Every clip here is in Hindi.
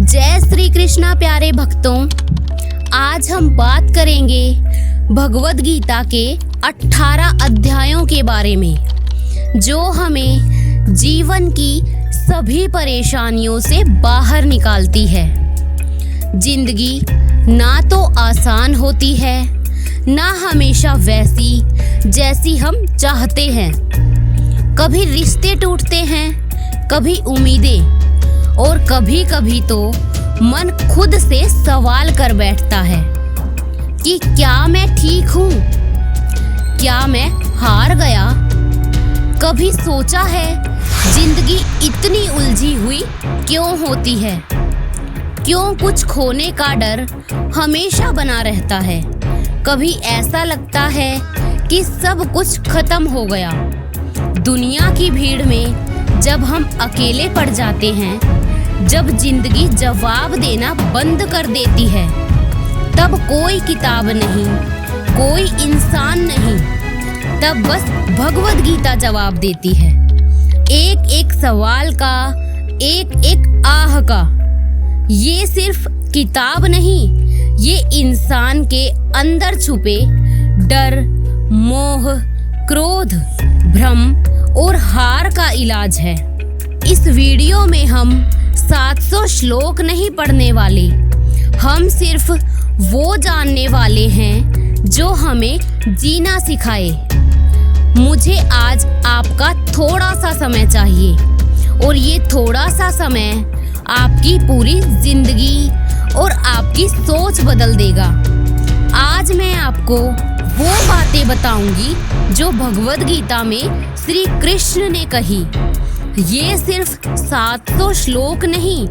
जय श्री कृष्णा प्यारे भक्तों, आज हम बात करेंगे भगवद गीता के 18 अध्यायों के बारे में, जो हमें जीवन की सभी परेशानियों से बाहर निकालती है। जिंदगी ना तो आसान होती है, ना हमेशा वैसी जैसी हम चाहते हैं। कभी रिश्ते टूटते हैं, कभी उम्मीदें, और कभी कभी तो मन खुद से सवाल कर बैठता है कि क्या मैं ठीक हूँ, क्या मैं हार गया। कभी सोचा है जिंदगी इतनी उलझी हुई क्यों होती है, क्यों कुछ खोने का डर हमेशा बना रहता है। कभी ऐसा लगता है कि सब कुछ खत्म हो गया। दुनिया की भीड़ में जब हम अकेले पड़ जाते हैं, जब जिंदगी जवाब देना बंद कर देती है, तब कोई किताब नहीं, कोई इंसान नहीं, तब बस भगवद गीता जवाब देती है। एक एक सवाल का, एक एक आह का। ये सिर्फ किताब नहीं, ये इंसान के अंदर छुपे डर, मोह, क्रोध, भ्रम और हार का इलाज है। इस वीडियो में हम 700 श्लोक नहीं पढ़ने वाले, हम सिर्फ वो जानने वाले हैं जो हमें जीना सिखाए। मुझे आज आपका थोड़ा सा समय चाहिए, और ये थोड़ा सा समय आपकी पूरी जिंदगी और आपकी सोच बदल देगा। आज मैं आपको वो बातें बताऊंगी जो भगवद गीता में श्री कृष्ण ने कही। ये सिर्फ 700 श्लोक नहीं,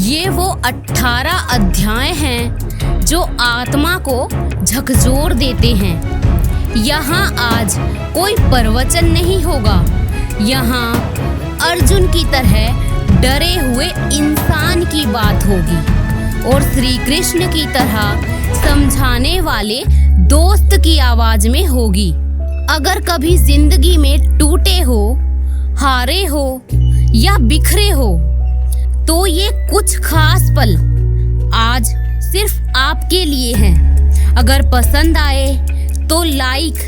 ये वो 18 अध्याय हैं जो आत्मा को झकझोर देते हैं। यहाँ आज कोई प्रवचन नहीं होगा, यहाँ अर्जुन की तरह डरे हुए इंसान की बात होगी, और श्री कृष्ण की तरह समझाने वाले दोस्त की आवाज में होगी। अगर कभी जिंदगी में टूटे हो, हारे हो या बिखरे हो, तो ये कुछ खास पल आज सिर्फ आपके लिए हैं। अगर पसंद आए तो लाइक,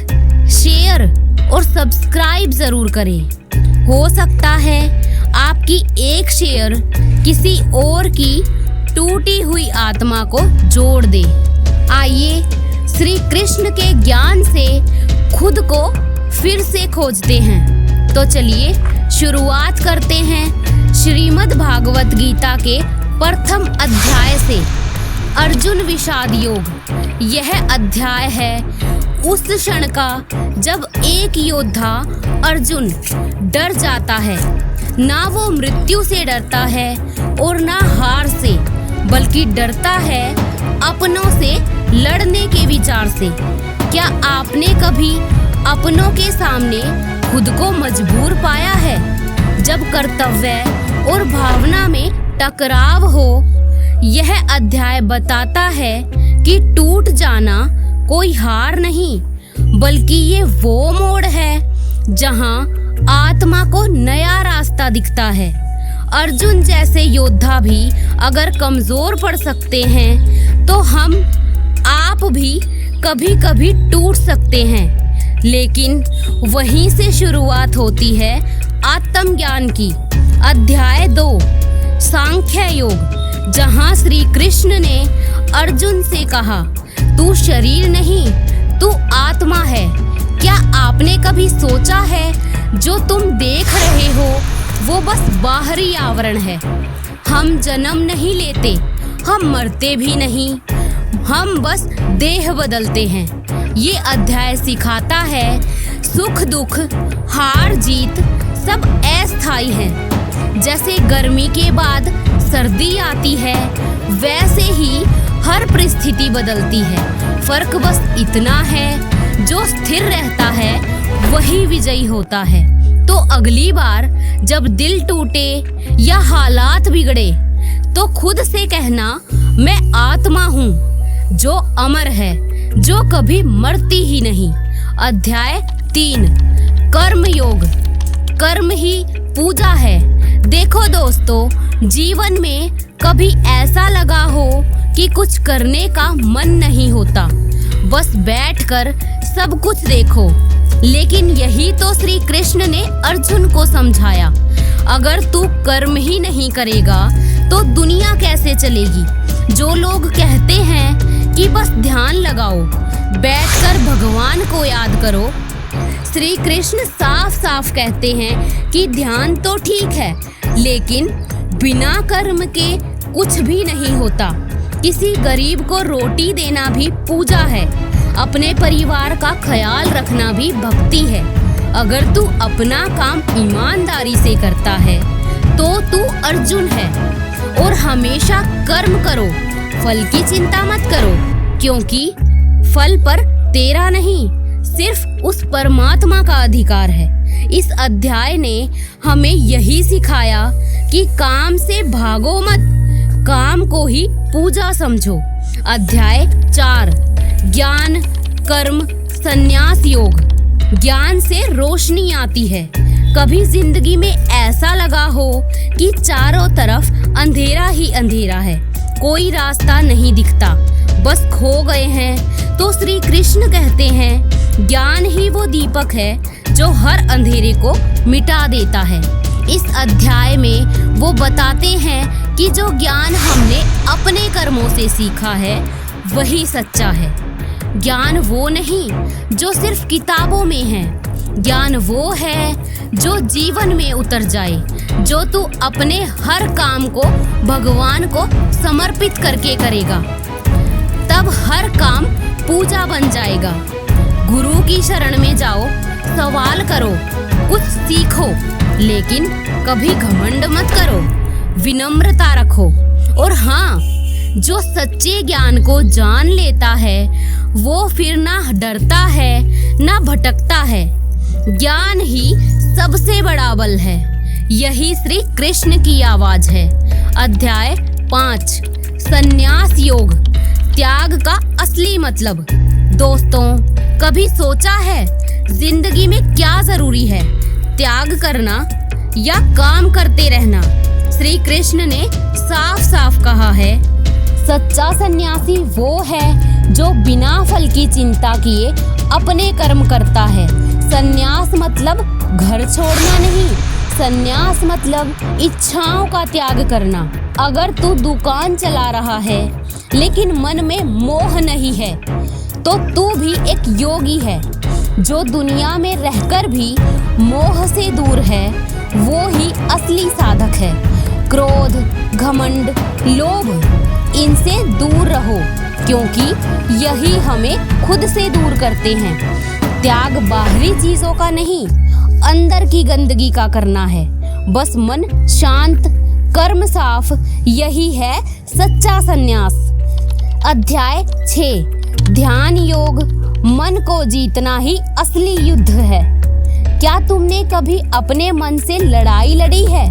शेयर और सब्सक्राइब जरूर करें। हो सकता है आपकी एक शेयर किसी और की टूटी हुई आत्मा को जोड़ दे। आइए श्री कृष्ण के ज्ञान से खुद को फिर से खोजते हैं। तो चलिए शुरुआत करते हैं श्रीमद् भागवत गीता के प्रथम अध्याय से, अर्जुन विषाद योग। यह अध्याय है उस क्षण का जब एक योद्धा अर्जुन डर जाता है। ना वो मृत्यु से डरता है और ना हार से, बल्कि डरता है अपनों से लड़ने के विचार से। क्या आपने कभी अपनों के सामने खुद को मजबूर पाया है, जब कर्तव्य और भावना में टकराव हो? यह अध्याय बताता है कि टूट जाना कोई हार नहीं, बल्कि ये वो मोड़ है जहां आत्मा को नया रास्ता दिखता है। अर्जुन जैसे योद्धा भी अगर कमजोर पड़ सकते हैं, तो हम आप भी कभी कभी टूट सकते हैं। लेकिन वहीं से शुरुआत होती है आत्मज्ञान की। अध्याय 2 सांख्य योग, जहां श्री कृष्ण ने अर्जुन से कहा, तू शरीर नहीं, तू आत्मा है। क्या आपने कभी सोचा है जो तुम देख रहे हो वो बस बाहरी आवरण है? हम जन्म नहीं लेते, हम मरते भी नहीं, हम बस देह बदलते हैं। ये अध्याय सिखाता है सुख दुख, हार जीत सब अस्थायी है। जैसे गर्मी के बाद सर्दी आती है, वैसे ही हर परिस्थिति बदलती है। फर्क बस इतना है, जो स्थिर रहता है वही विजयी होता है। तो अगली बार जब दिल टूटे या हालात बिगड़े, तो खुद से कहना, मैं आत्मा हूँ जो अमर है, जो कभी मरती ही नहीं। अध्याय 3 कर्म योग, कर्म ही पूजा है। देखो दोस्तों, जीवन में कभी ऐसा लगा हो कि कुछ करने का मन नहीं होता, बस बैठकर सब कुछ देखो। लेकिन यही तो श्री कृष्ण ने अर्जुन को समझाया। अगर तू कर्म ही नहीं करेगा तो दुनिया कैसे चलेगी। जो लोग कहते हैं कि बस ध्यान लगाओ, बैठकर भगवान को याद करो, श्री कृष्ण साफ साफ कहते हैं कि ध्यान तो ठीक है, लेकिन बिना कर्म के कुछ भी नहीं होता। किसी गरीब को रोटी देना भी पूजा है, अपने परिवार का ख्याल रखना भी भक्ति है। अगर तू अपना काम ईमानदारी से करता है तो तू अर्जुन है। और हमेशा कर्म करो, फल की चिंता मत करो, क्योंकि फल पर तेरा नहीं, सिर्फ उस परमात्मा का अधिकार है। इस अध्याय ने हमें यही सिखाया कि काम से भागो मत, काम को ही पूजा समझो। अध्याय 4, ज्ञान कर्म संन्यास योग। ज्ञान से रोशनी आती है। कभी जिंदगी में ऐसा लगा हो कि चारों तरफ अंधेरा ही अंधेरा है, कोई रास्ता नहीं दिखता, बस खो गए हैं, तो श्री कृष्ण कहते हैं ज्ञान ही वो दीपक है जो हर अंधेरे को मिटा देता है। इस अध्याय में वो बताते हैं कि जो ज्ञान हमने अपने कर्मों से सीखा है वही सच्चा है। ज्ञान वो नहीं जो सिर्फ किताबों में है, ज्ञान वो है जो जीवन में उतर जाए, जो तू अपने हर काम को भगवान को समर्पित करके करेगा, तब हर काम पूजा बन जाएगा। गुरु की शरण में जाओ, सवाल करो, कुछ सीखो, लेकिन कभी घमंड मत करो, विनम्रता रखो। और हाँ, जो सच्चे ज्ञान को जान लेता है वो फिर ना डरता है ना भटकता है। ज्ञान ही सबसे बड़ा बल है, यही श्री कृष्ण की आवाज है। अध्याय 5, संन्यास योग, त्याग का असली मतलब। दोस्तों, कभी सोचा है जिंदगी में क्या जरूरी है, त्याग करना या काम करते रहना? श्री कृष्ण ने साफ साफ कहा है, सच्चा सन्यासी वो है जो बिना फल की चिंता किए अपने कर्म करता है। सन्यास मतलब घर छोड़ना नहीं, सन्यास मतलब इच्छाओं का त्याग करना। अगर तू दुकान चला रहा है लेकिन मन में मोह नहीं है तो तू भी एक योगी है। जो दुनिया में रहकर भी मोह से दूर है वो ही असली साधक है। क्रोध, घमंड, लोभ, इनसे दूर रहो, क्योंकि यही हमें खुद से दूर करते हैं। त्याग बाहरी चीजों का नहीं, अंदर की गंदगी का करना है। बस मन शांत, कर्म साफ, यही है सच्चा सन्यास। अध्याय 6, ध्यान योग, मन को जीतना ही असली युद्ध है। क्या तुमने कभी अपने मन से लड़ाई लड़ी है?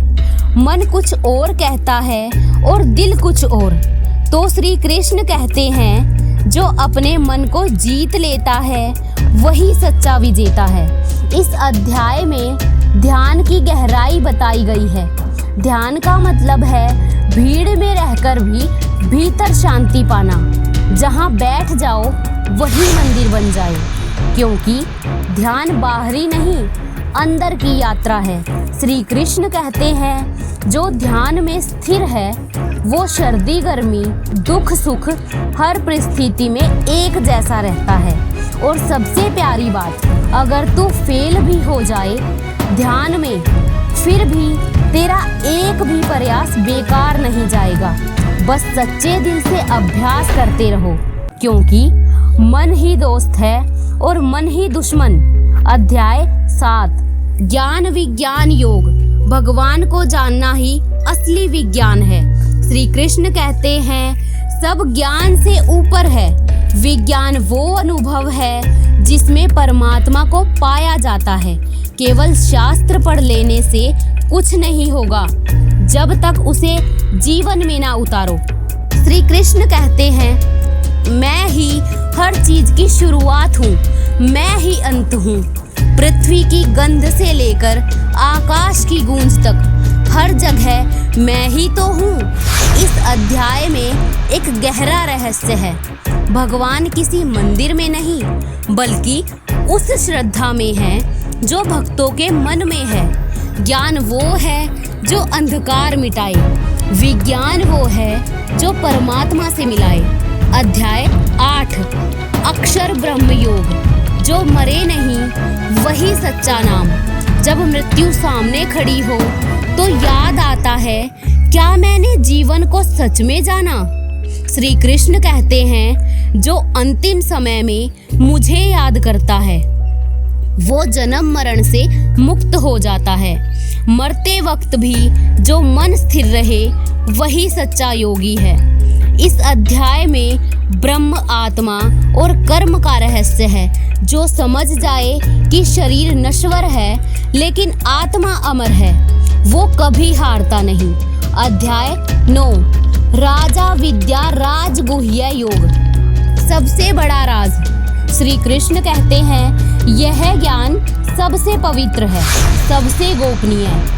मन कुछ और कहता है और दिल कुछ और। तो श्री कृष्ण कहते हैं जो अपने मन को जीत लेता है वही सच्चा विजेता है। इस अध्याय में ध्यान की गहराई बताई गई है। ध्यान का मतलब है भीड़ में रहकर भी भीतर शांति पाना। जहाँ बैठ जाओ वही मंदिर बन जाए, क्योंकि ध्यान बाहरी नहीं, अंदर की यात्रा है। श्री कृष्ण कहते हैं जो ध्यान में स्थिर है वो सर्दी गर्मी, दुख सुख, हर परिस्थिति में एक जैसा रहता है। और सबसे प्यारी बात, अगर तू फेल भी हो जाए ध्यान में, फिर भी तेरा एक भी प्रयास बेकार नहीं जाएगा। बस सच्चे दिल से अभ्यास करते रहो, क्योंकि मन ही दोस्त है और मन ही दुश्मन। अध्याय 7, ज्ञान विज्ञान योग, भगवान को जानना ही असली विज्ञान है। श्री कृष्ण कहते हैं सब ज्ञान से ऊपर है। विज्ञान वो अनुभव है जिसमें परमात्मा को पाया जाता है। केवल शास्त्र पढ़ लेने से कुछ नहीं होगा जब तक उसे जीवन में ना उतारो। श्री कृष्ण कहते हैं मैं ही हर चीज की शुरुआत हूँ, मैं ही अंत हूँ। पृथ्वी की गंध से लेकर आकाश की गूंज तक हर जगह मैं ही तो हूँ। इस अध्याय में एक गहरा रहस्य है। भगवान किसी मंदिर में नहीं, बल्कि उस श्रद्धा में है जो भक्तों के मन में है। ज्ञान वो है जो अंधकार मिटाए, विज्ञान वो है जो परमात्मा से मिलाए। अध्याय 8 अक्षर ब्रह्म योग। जो मरे नहीं वही सच्चा नाम। जब मृत्यु सामने खड़ी हो तो याद आता है, क्या मैंने जीवन को सच में जाना? श्री कृष्ण कहते हैं, जो अंतिम समय में मुझे याद करता है वो जन्म मरण से मुक्त हो जाता है। मरते वक्त भी जो मन स्थिर रहे वही सच्चा योगी है। इस अध्याय में ब्रह्म, आत्मा और कर्म का रहस्य है। जो समझ जाए कि शरीर नश्वर है लेकिन आत्मा अमर है, वो कभी हारता नहीं। अध्याय 9 राजा विद्या राजगुह्य योग। सबसे बड़ा राज। श्री कृष्ण कहते हैं, यह ज्ञान सबसे पवित्र है, सबसे गोपनीय है।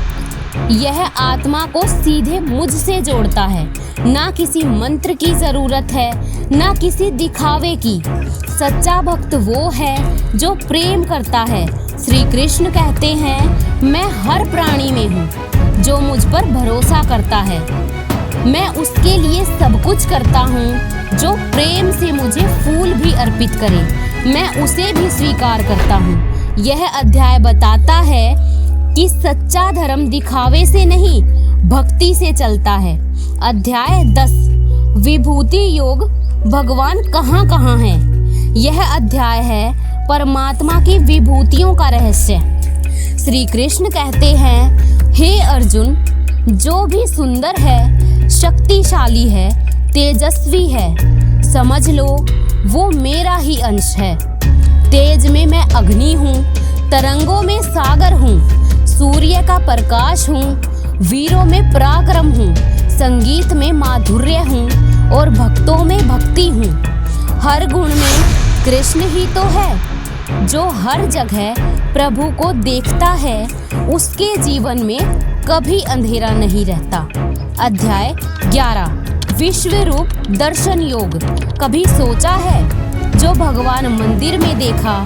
यह आत्मा को सीधे मुझसे जोड़ता है। ना किसी मंत्र की जरूरत है, ना किसी दिखावे की। सच्चा भक्त वो है जो प्रेम करता है। श्री कृष्ण कहते हैं, मैं हर प्राणी में हूँ। जो मुझ पर भरोसा करता है, मैं उसके लिए सब कुछ करता हूँ। जो प्रेम से मुझे फूल भी अर्पित करे, मैं उसे भी स्वीकार करता हूँ। यह अध्याय बताता है कि सच्चा धर्म दिखावे से नहीं, भक्ति से चलता है। अध्याय 10 विभूति योग। भगवान कहाँ कहाँ है? यह अध्याय है परमात्मा की विभूतियों का रहस्य। श्री कृष्ण कहते हैं, हे अर्जुन, जो भी सुंदर है, शक्तिशाली है, तेजस्वी है, समझ लो वो मेरा ही अंश है। तेज में मैं अग्नि हूँ, तरंगों में सागर हूँ, सूर्य का प्रकाश हूँ, वीरों में पराक्रम हूँ, संगीत में माधुर्य हूँ और भक्तों में भक्ति हूँ। हर गुण में कृष्ण ही तो है। जो हर जगह प्रभु को देखता है, उसके जीवन में कभी अंधेरा नहीं रहता। अध्याय 11 विश्व रूप दर्शन योग। कभी सोचा है, जो भगवान मंदिर में देखा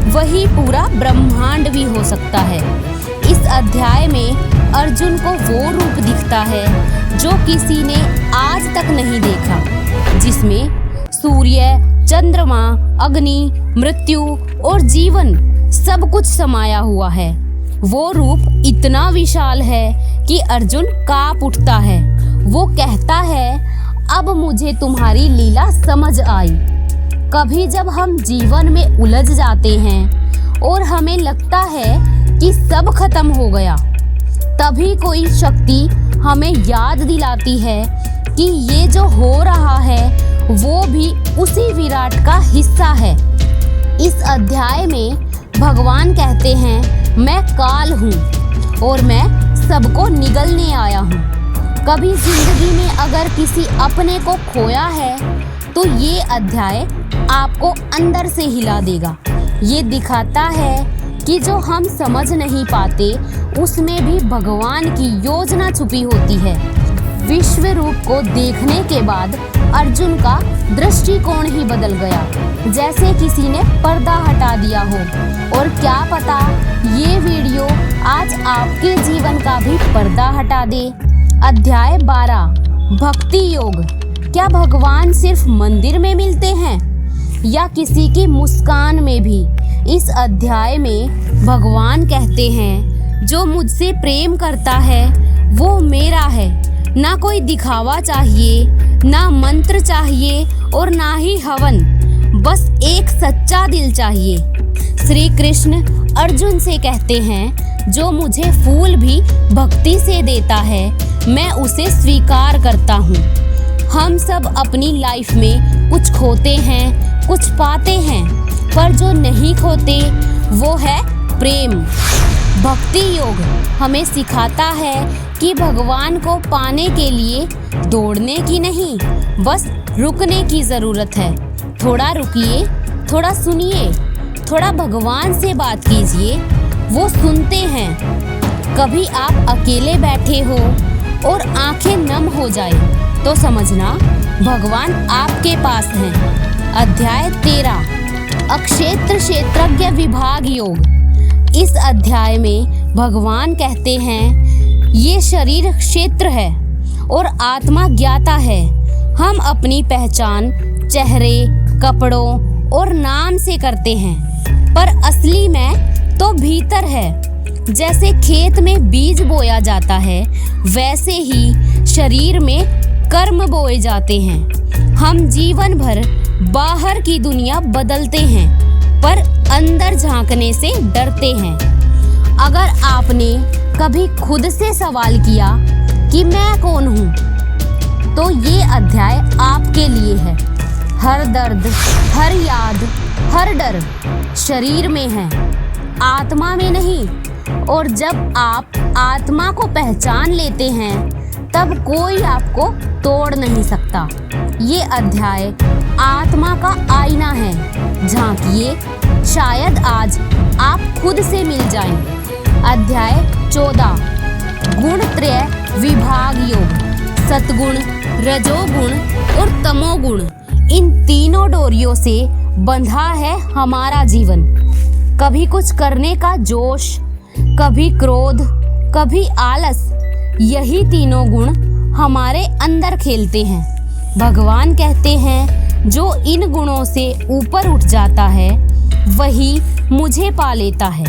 वही पूरा ब्रह्मांड भी हो सकता है। इस अध्याय में अर्जुन को वो रूप दिखता है जो किसी ने आज तक नहीं देखा, जिसमें सूर्य, चंद्रमा, अग्नि, मृत्यु और जीवन सब कुछ समाया हुआ है। वो रूप इतना विशाल है कि अर्जुन कांप उठता है। वो कहता है, अब मुझे तुम्हारी लीला समझ आई। कभी जब हम जीवन में उलझ जाते हैं और हमें लगता है कि सब खत्म हो गया, तभी कोई शक्ति हमें याद दिलाती है कि ये जो हो रहा है वो भी उसी विराट का हिस्सा है। इस अध्याय में भगवान कहते हैं, मैं काल हूँ और मैं सबको निगलने आया हूँ। कभी जिंदगी में अगर किसी अपने को खोया है तो ये अध्याय आपको अंदर से हिला देगा। ये दिखाता है कि जो हम समझ नहीं पाते उसमें भी भगवान की योजना छुपी होती है। विश्व रूप को देखने के बाद अर्जुन का दृष्टिकोण ही बदल गया, जैसे किसी ने पर्दा हटा दिया हो। और क्या पता ये वीडियो आज आपके जीवन का भी पर्दा हटा दे। अध्याय 12 भक्ति योग। क्या भगवान सिर्फ मंदिर में मिलते हैं या किसी की मुस्कान में भी? इस अध्याय में भगवान कहते हैं, जो मुझसे प्रेम करता है वो मेरा है। ना कोई दिखावा चाहिए, ना मंत्र चाहिए और ना ही हवन, बस एक सच्चा दिल चाहिए। श्री कृष्ण अर्जुन से कहते हैं, जो मुझे फूल भी भक्ति से देता है मैं उसे स्वीकार करता हूँ। हम सब अपनी लाइफ में कुछ खोते हैं, कुछ पाते हैं, पर जो नहीं खोते वो है प्रेम। भक्ति योग हमें सिखाता है कि भगवान को पाने के लिए दौड़ने की नहीं, बस रुकने की ज़रूरत है। थोड़ा रुकिए, थोड़ा सुनिए, थोड़ा भगवान से बात कीजिए, वो सुनते हैं। कभी आप अकेले बैठे हो और आंखें नम हो जाए तो समझना भगवान आपके पास हैं। अध्याय 13 अक्षेत्र क्षेत्रज्ञ विभाग योग। इस अध्याय में भगवान कहते हैं ये शरीर क्षेत्र है और आत्मा ज्ञाता है। हम अपनी पहचान चेहरे, कपड़ों और नाम से करते हैं, पर असली में तो भीतर है। जैसे खेत में बीज बोया जाता है, वैसे ही शरीर में कर्म बोए जाते हैं। हम जीवन भर बाहर की दुनिया बदलते हैं, पर अंदर झांकने से डरते हैं। अगर आपने कभी खुद से सवाल किया कि मैं कौन हूँ, तो ये अध्याय आपके लिए है। हर दर्द, हर याद, हर डर शरीर में है, आत्मा में नहीं। और जब आप आत्मा को पहचान लेते हैं, तब कोई आपको तोड़ नहीं सकता। ये अध्याय आत्मा का आईना है। झांकिए, शायद आज आप खुद से मिल जाएं। अध्याय 14 गुणत्रय विभाग योग। सतगुण, रजोगुण और तमोगुण, इन तीनों डोरियों से बंधा है हमारा जीवन। कभी कुछ करने का जोश, कभी क्रोध, कभी आलस, यही तीनों गुण हमारे अंदर खेलते हैं। भगवान कहते हैं जो इन गुणों से ऊपर उठ जाता है, वही मुझे पा लेता है।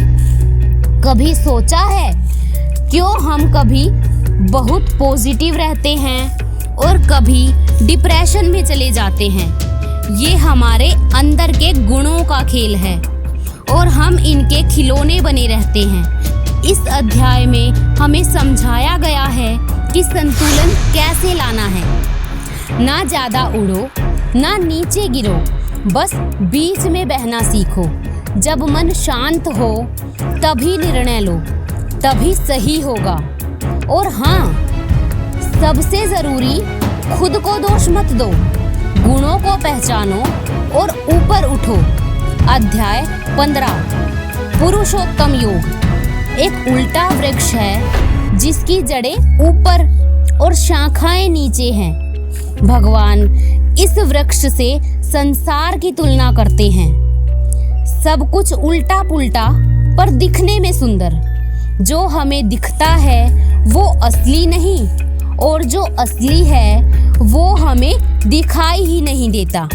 कभी सोचा है क्यों हम कभी बहुत पॉजिटिव रहते हैं और कभी डिप्रेशन में चले जाते हैं? ये हमारे अंदर के गुणों का खेल है और हम इनके खिलौने बने रहते हैं। इस अध्याय में हमें समझाया गया है कि संतुलन कैसे लाना है। ना ज़्यादा उड़ो, ना नीचे गिरो, बस बीच में बहना सीखो। जब मन शांत हो तभी निर्णय लो, तभी सही होगा। और हाँ, सबसे ज़रूरी, खुद को दोष मत दो, गुणों को पहचानो और ऊपर उठो। अध्याय 15 पुरुषोत्तम योग। एक उल्टा वृक्ष है जिसकी जड़ें ऊपर और शाखाएं नीचे हैं। भगवान इस वृक्ष से संसार की तुलना करते हैं। सब कुछ उल्टा पुल्टा पर दिखने में सुंदर। जो हमें दिखता है वो असली नहीं, और जो असली है वो हमें दिखाई ही नहीं देता।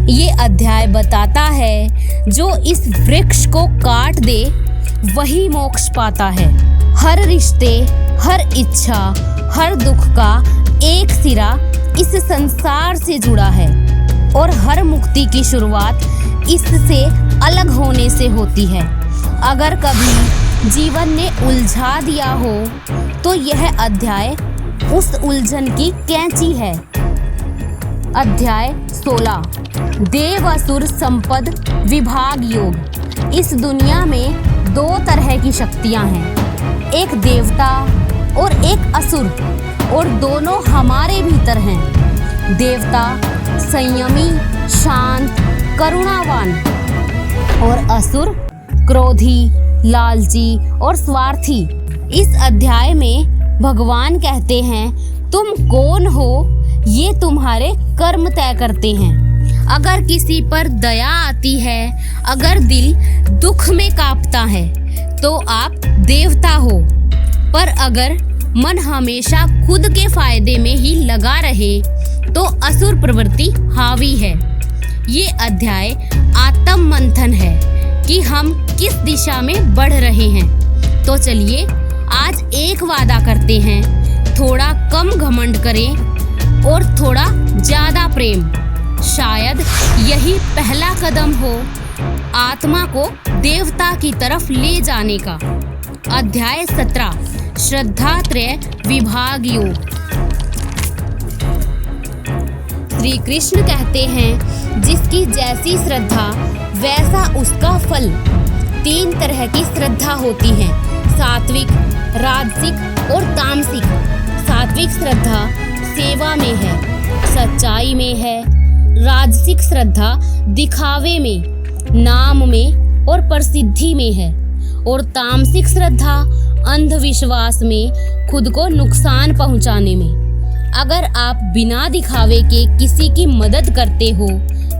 ये अध्याय बताता है जो इस वृक्ष को काट दे वही मोक्ष पाता है। हर रिश्ते, हर इच्छा, हर दुख का एक सिरा इस संसार से जुड़ा है और हर मुक्ति की शुरुआत इससे अलग होने से होती है। अगर कभी जीवन ने उलझा दिया हो तो यह अध्याय उस उलझन की कैंची है। अध्याय 16 देव असुर संपद विभाग योग। इस दुनिया में दो तरह की शक्तियां हैं, एक देवता और एक असुर, और दोनों हमारे भीतर हैं। देवता संयमी, शांत, करुणावान, और असुर क्रोधी, लालची और स्वार्थी। इस अध्याय में भगवान कहते हैं तुम कौन हो ये तुम्हारे कर्म तय करते हैं। अगर किसी पर दया आती है, अगर दिल दुख में कांपता है, तो आप देवता हो। पर अगर मन हमेशा खुद के फायदे में ही लगा रहे, तो असुर प्रवृत्ति हावी है। ये अध्याय आत्म मंथन है कि हम किस दिशा में बढ़ रहे हैं। तो चलिए आज एक वादा करते हैं, थोड़ा कम घमंड करें और थोड़ा ज़्यादा प्रेम। शायद यही पहला कदम हो आत्मा को देवता की तरफ ले जाने का। अध्याय 17 श्रद्धात्रय विभाग योग। श्री कृष्ण कहते हैं जिसकी जैसी श्रद्धा वैसा उसका फल। 3 तरह की श्रद्धा होती है, सात्विक, राजसिक और तामसिक। सात्विक श्रद्धा सेवा में है, सच्चाई में है। राजसिक श्रद्धा दिखावे में, नाम में और प्रसिद्धि में है। और तामसिक श्रद्धा अंधविश्वास में, खुद को नुकसान पहुंचाने में। अगर आप बिना दिखावे के किसी की मदद करते हो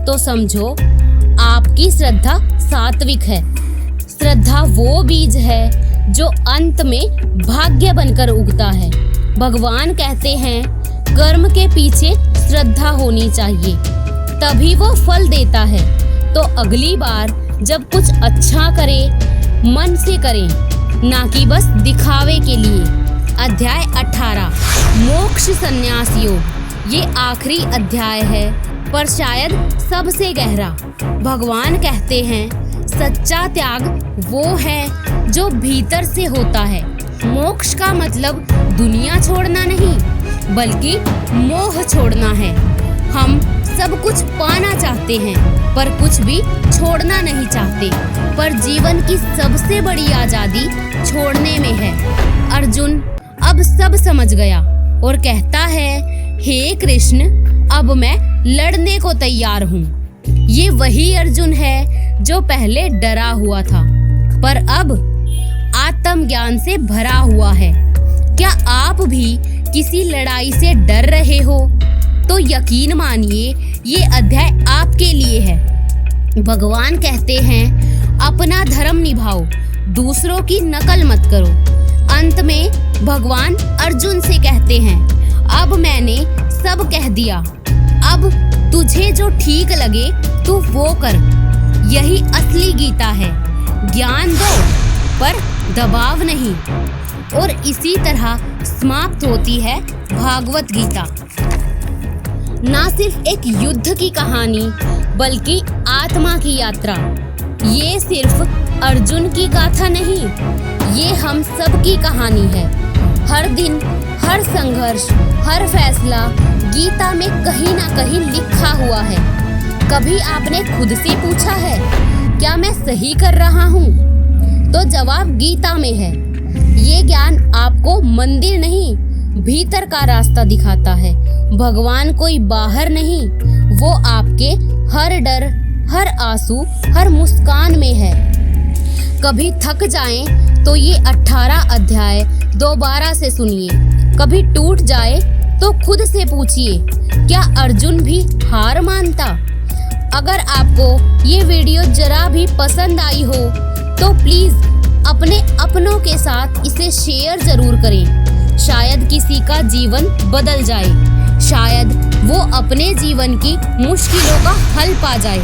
तो समझो आपकी श्रद्धा सात्विक है। श्रद्धा वो बीज है जो अंत में भाग्य बनकर उगता है। भगवान कहते हैं कर्म के पीछे श्रद्धा होनी चाहिए, तभी वो फल देता है। तो अगली बार जब कुछ अच्छा करें, मन से करें, ना कि बस दिखावे के लिए। अध्याय 18 मोक्ष संन्यास योग। ये आखिरी अध्याय है, पर शायद सबसे गहरा। भगवान कहते हैं सच्चा त्याग वो है जो भीतर से होता है। मोक्ष का मतलब दुनिया छोड़ना नहीं, बल्कि मोह छोड़ना है। हम सब कुछ पाना चाहते हैं, पर कुछ भी छोड़ना नहीं चाहते। पर जीवन की सबसे बड़ी आजादी छोड़ने में है। अर्जुन अब सब समझ गया और कहता है, हे कृष्ण, अब मैं लड़ने को तैयार हूँ। ये वही अर्जुन है जो पहले डरा हुआ था, पर अब आत्मज्ञान से भरा हुआ है। क्या आप भी किसी लड़ाई से डर रहे हो? तो यकीन मानिए ये अध्याय आपके लिए है। भगवान कहते हैं अपना धर्म निभाओ, दूसरों की नकल मत करो। अंत में भगवान अर्जुन से कहते हैं अब मैंने सब कह दिया, अब तुझे जो ठीक लगे तू वो कर। यही असली गीता है। ज्ञान दो पर दबाव नहीं। और इसी तरह समाप्त होती है भागवत गीता। ना सिर्फ एक युद्ध की कहानी, बल्कि आत्मा की यात्रा। ये सिर्फ अर्जुन की गाथा नहीं, ये हम सब की कहानी है। हर दिन, हर संघर्ष, हर फैसला गीता में कहीं ना कहीं लिखा हुआ है। कभी आपने खुद से पूछा है क्या मैं सही कर रहा हूँ? तो जवाब गीता में है। ये ज्ञान आपको मंदिर नहीं, भीतर का रास्ता दिखाता है। भगवान कोई बाहर नहीं, वो आपके हर डर, हर आंसू, हर मुस्कान में है। कभी थक जाएं तो ये 18 अध्याय दोबारा से सुनिए। कभी टूट जाए तो खुद से पूछिए, क्या अर्जुन भी हार मानता? अगर आपको ये वीडियो जरा भी पसंद आई हो तो प्लीज अपने अपनों के साथ इसे शेयर जरूर करें। शायद किसी का जीवन बदल जाए, शायद वो अपने जीवन की मुश्किलों का हल पा जाए।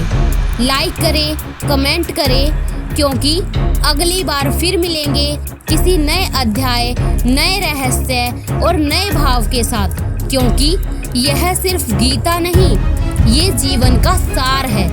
लाइक करें, कमेंट करें, क्योंकि अगली बार फिर मिलेंगे किसी नए अध्याय, नए रहस्य और नए भाव के साथ। क्योंकि यह सिर्फ गीता नहीं, ये जीवन का सार है।